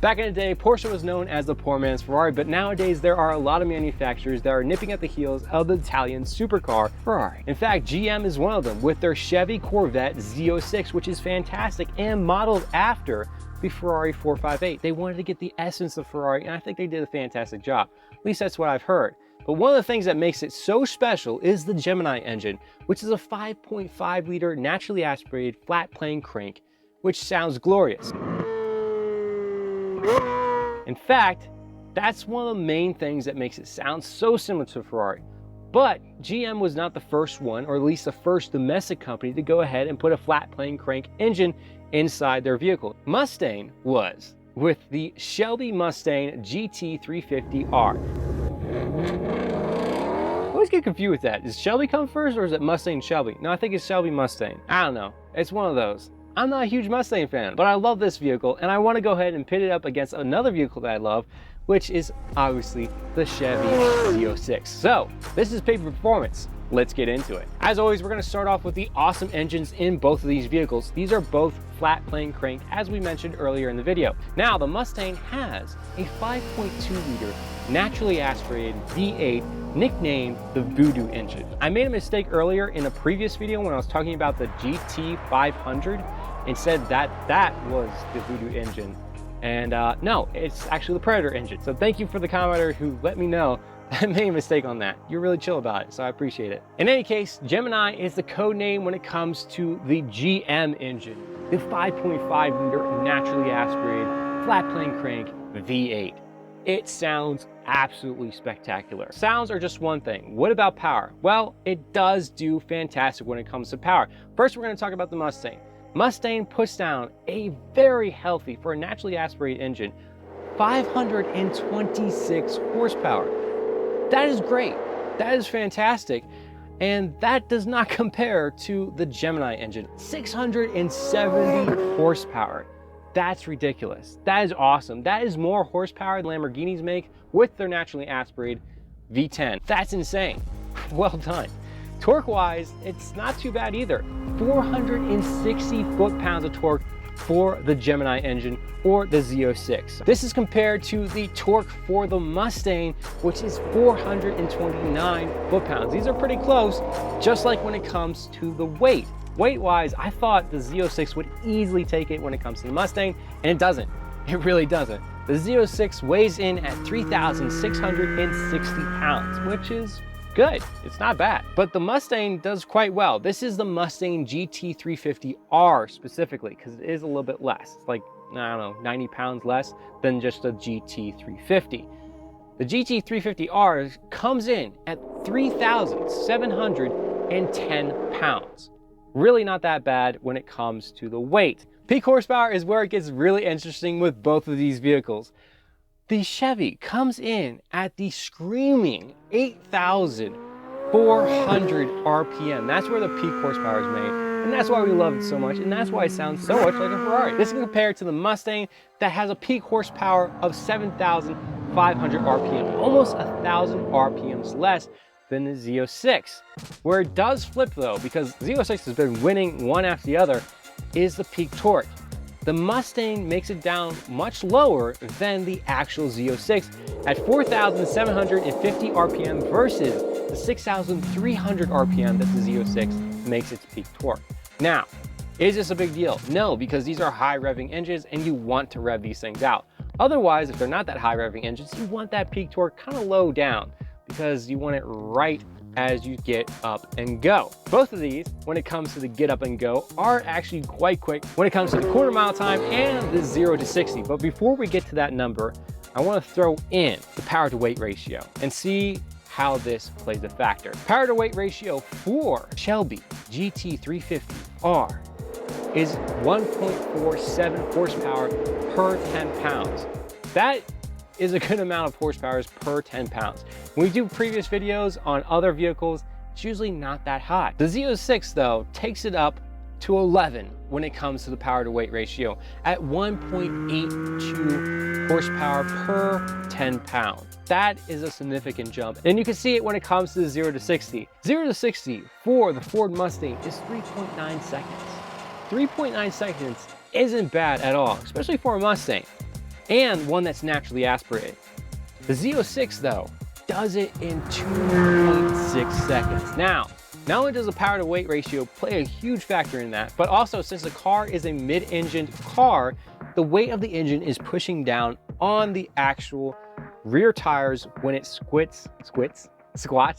Back in the day, Porsche was known as the poor man's Ferrari, but nowadays there are a lot of manufacturers that are nipping at the heels of the Italian supercar Ferrari. In fact, GM is one of them with their Chevy Corvette Z06, which is fantastic and modeled after the Ferrari 458. They wanted to get the essence of Ferrari, and I think they did a fantastic job. At least that's what I've heard. But one of the things that makes it so special is the Gemini engine, which is a 5.5 liter naturally aspirated flat plane crank, which sounds glorious. In fact, that's one of the main things that makes it sound so similar to Ferrari. But GM was not the first one, or at least the first domestic company, to go ahead and put a flat plane crank engine inside their vehicle. Mustang was, with the Shelby Mustang GT350R. I always get confused with that. Does Shelby come first, or is it Mustang Shelby? No, I think it's Shelby Mustang. I don't know. It's one of those. I'm not a huge Mustang fan, but I love this vehicle, and I want to go ahead and pit it up against another vehicle that I love, which is obviously the Chevy Z06. So this is pay-per performance. Let's get into it. As always, we're going to start off with the awesome engines in both of these vehicles. These are both flat plane crank, as we mentioned earlier in the video. Now, the Mustang has a 5.2 liter naturally aspirated V8 nicknamed the Voodoo engine. I made a mistake earlier in a previous video when I was talking about the GT500 and said that that was the Voodoo engine. And no, it's actually the Predator engine. So thank you for the commenter who let me know I made a mistake on that. You're really chill about it, so I appreciate it. In any case, Gemini is the code name when it comes to the GM engine, the 5.5 liter naturally aspirated flat plane crank V8. It sounds absolutely spectacular. Sounds are just one thing. What about power? Well, it does do fantastic when it comes to power. First, we're going to talk about the Mustang. Mustang puts down a very healthy, for a naturally aspirated engine, 526 horsepower. That is great. That is fantastic. And that does not compare to the Gemini engine, 670 horsepower. That's ridiculous. That is awesome. That is more horsepower than Lamborghinis make with their naturally aspirated V10. That's insane. Well done. Torque-wise, it's not too bad either. 460 foot-pounds of torque for the Gemini engine or the Z06. This is compared to the torque for the Mustang, which is 429 foot-pounds. These are pretty close, just like when it comes to the weight. Weight-wise, I thought the Z06 would easily take it when it comes to the Mustang, and it doesn't. It really doesn't. The Z06 weighs in at 3,660 pounds, which is good. It's not bad. But the Mustang does quite well. This is the Mustang GT350R specifically, because it is a little bit less. It's like, I don't know, 90 pounds less than just a GT350. The GT350R comes in at 3,710 pounds. Really not that bad when it comes to the weight. Peak horsepower is where it gets really interesting with both of these vehicles. The Chevy comes in at the screaming 8,400 RPM. That's where the peak horsepower is made. And that's why we love it so much. And that's why it sounds so much like a Ferrari. This is compared to the Mustang that has a peak horsepower of 7,500 RPM, almost 1,000 RPMs less than the Z06. Where it does flip though, because Z06 has been winning one after the other, is the peak torque. The Mustang makes it down much lower than the actual Z06 at 4,750 RPM versus the 6,300 RPM that the Z06 makes its peak torque. Now, is this a big deal? No, because these are high revving engines and you want to rev these things out. Otherwise, if they're not that high revving engines, you want that peak torque kind of low down because you want it right as you get up and go. Both of these, when it comes to the get up and go, are actually quite quick when it comes to the quarter mile time and the 0 to 60. But before we get to that number, I want to throw in the power to weight ratio and see how this plays a factor. Power to weight ratio for Shelby GT350R is 1.47 horsepower per 10 pounds. That is a good amount of horsepower per 10 pounds. When we do previous videos on other vehicles, it's usually not that high. The Z06 though takes it up to 11 when it comes to the power to weight ratio at 1.82 horsepower per 10 pounds. That is a significant jump. And you can see it when it comes to the 0 to 60. 0 to 60 for the Ford Mustang is 3.9 seconds. 3.9 seconds isn't bad at all, especially for a Mustang. and one that's naturally aspirated. The Z06 though does it in 2.6 seconds. Now, not only does the power to weight ratio play a huge factor in that, but also since the car is a mid-engined car, the weight of the engine is pushing down on the actual rear tires when it squats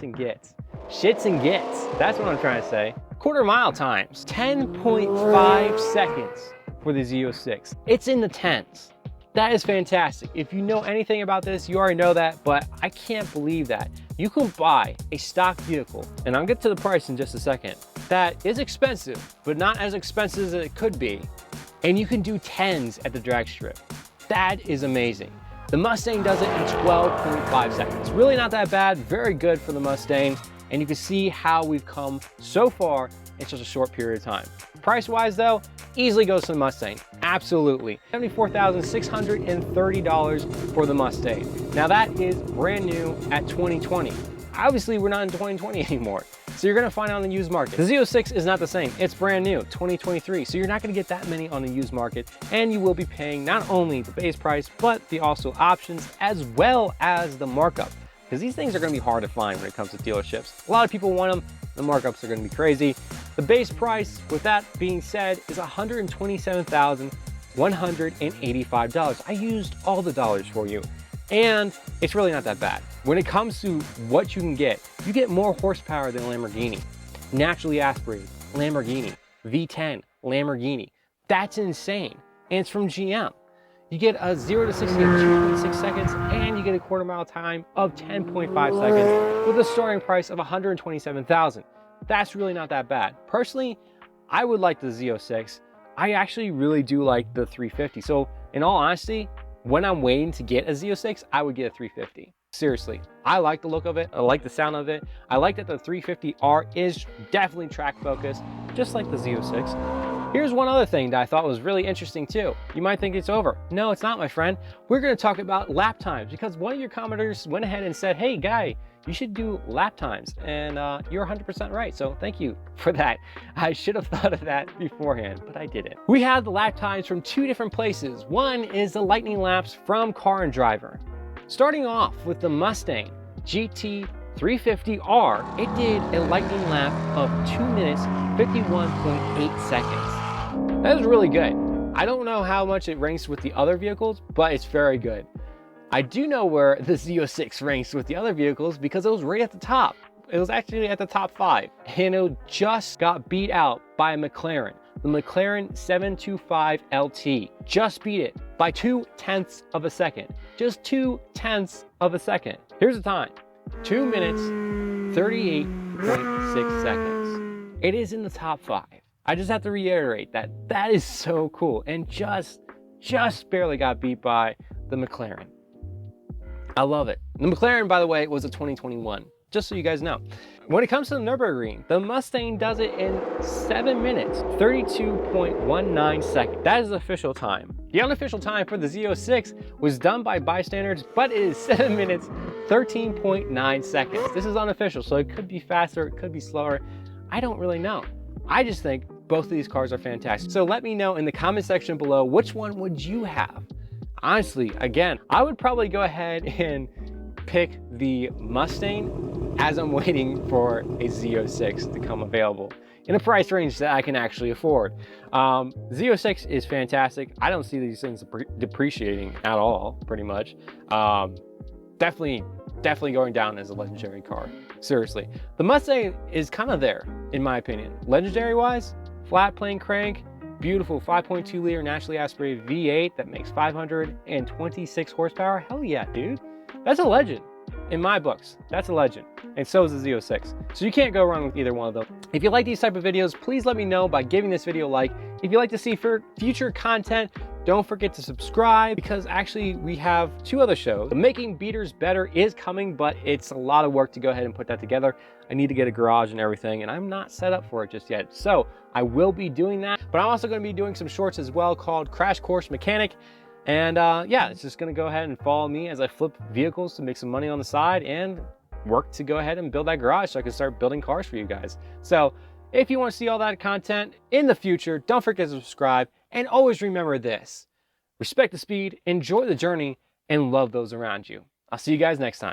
and gets. Shits and gets, that's what I'm trying to say. Quarter mile times, 10.5 seconds for the Z06. It's in the 10s. That is fantastic. If you know anything about this, you already know that, but I can't believe that. You can buy a stock vehicle, and I'll get to the price in just a second, that is expensive, but not as expensive as it could be. And you can do 10s at the drag strip. That is amazing. The Mustang does it in 12.5 seconds. Really not that bad, very good for the Mustang. And you can see how we've come so far in such a short period of time. Price-wise though, easily goes to the Mustang, absolutely. $74,630 for the Mustang. Now that is brand new at 2020. Obviously we're not in 2020 anymore, so you're gonna find it on the used market. The Z06 is not the same, it's brand new, 2023, so you're not gonna get that many on the used market, and you will be paying not only the base price, but the also options as well as the markup. Because these things are gonna be hard to find when it comes to dealerships. A lot of people want them, the markups are gonna be crazy. The base price, with that being said, is $127,185. I used all the dollars for you, and it's really not that bad. When it comes to what you get more horsepower than Lamborghini. Naturally aspirated, Lamborghini, V10, Lamborghini. That's insane, and it's from GM. You get a 0 to 60 in 2.6 seconds, and you get a quarter mile time of 10.5 seconds with a starting price of $127,000. That's really not that bad. Personally, I would like the Z06. I actually really do like the 350. So in all honesty, when I'm waiting to get a Z06, I would get a 350. Seriously, I like the look of it. I like the sound of it. I like that the 350R is definitely track focused, just like the Z06. Here's one other thing that I thought was really interesting too. You might think it's over. No, it's not, my friend. We're gonna talk about lap times because one of your commenters went ahead and said, hey guy, you should do lap times. And you're 100% right, so thank you for that. I should have thought of that beforehand, but I didn't. We have the lap times from two different places. One is the lightning laps from Car and Driver. Starting off with the Mustang GT350R, it did a lightning lap of 2 minutes, 51.8 seconds. That is really good. I don't know how much it ranks with the other vehicles, but it's very good. I do know where the Z06 ranks with the other vehicles because it was right at the top. It was actually at the top 5, and it just got beat out by a McLaren. The McLaren 725 LT just beat it by 0.2 of a second. Just 0.2 of a second. Here's the time, 2 minutes, 38.6 seconds. It is in the top 5. I just have to reiterate that that is so cool, and just barely got beat by the McLaren. I love it. The McLaren, by the way, was a 2021, just so you guys know. When it comes to the Nürburgring, the Mustang does it in 7 minutes, 32.19 seconds. That is the official time. The unofficial time for the Z06 was done by bystanders, but it is 7 minutes, 13.9 seconds. This is unofficial, so it could be faster, it could be slower. I don't really know. I just think both of these cars are fantastic. So let me know in the comment section below, which one would you have? Honestly, again, I would probably go ahead and pick the Mustang as I'm waiting for a Z06 to come available in a price range that I can actually afford. Z06 is fantastic. I don't see these things depreciating at all, pretty much. Definitely going down as a legendary car. Seriously. The Mustang is kind of there, in my opinion. Legendary wise, flat plane crank, beautiful 5.2 liter naturally aspirated V8 that makes 526 horsepower. Hell yeah, dude. That's a legend. In my books, that's a legend. And so is the Z06. So you can't go wrong with either one of them. If you like these type of videos, please let me know by giving this video a like. If you'd like to see future content, don't forget to subscribe, because actually we have 2 other shows. The Making Beaters Better is coming, but it's a lot of work to go ahead and put that together. I need to get a garage and everything, and I'm not set up for it just yet. So I will be doing that, but I'm also gonna be doing some shorts as well called Crash Course Mechanic. And yeah, it's just gonna go ahead and follow me as I flip vehicles to make some money on the side and work to go ahead and build that garage so I can start building cars for you guys. So if you want to see all that content in the future, don't forget to subscribe, and always remember this: respect the speed, enjoy the journey, and love those around you. I'll see you guys next time.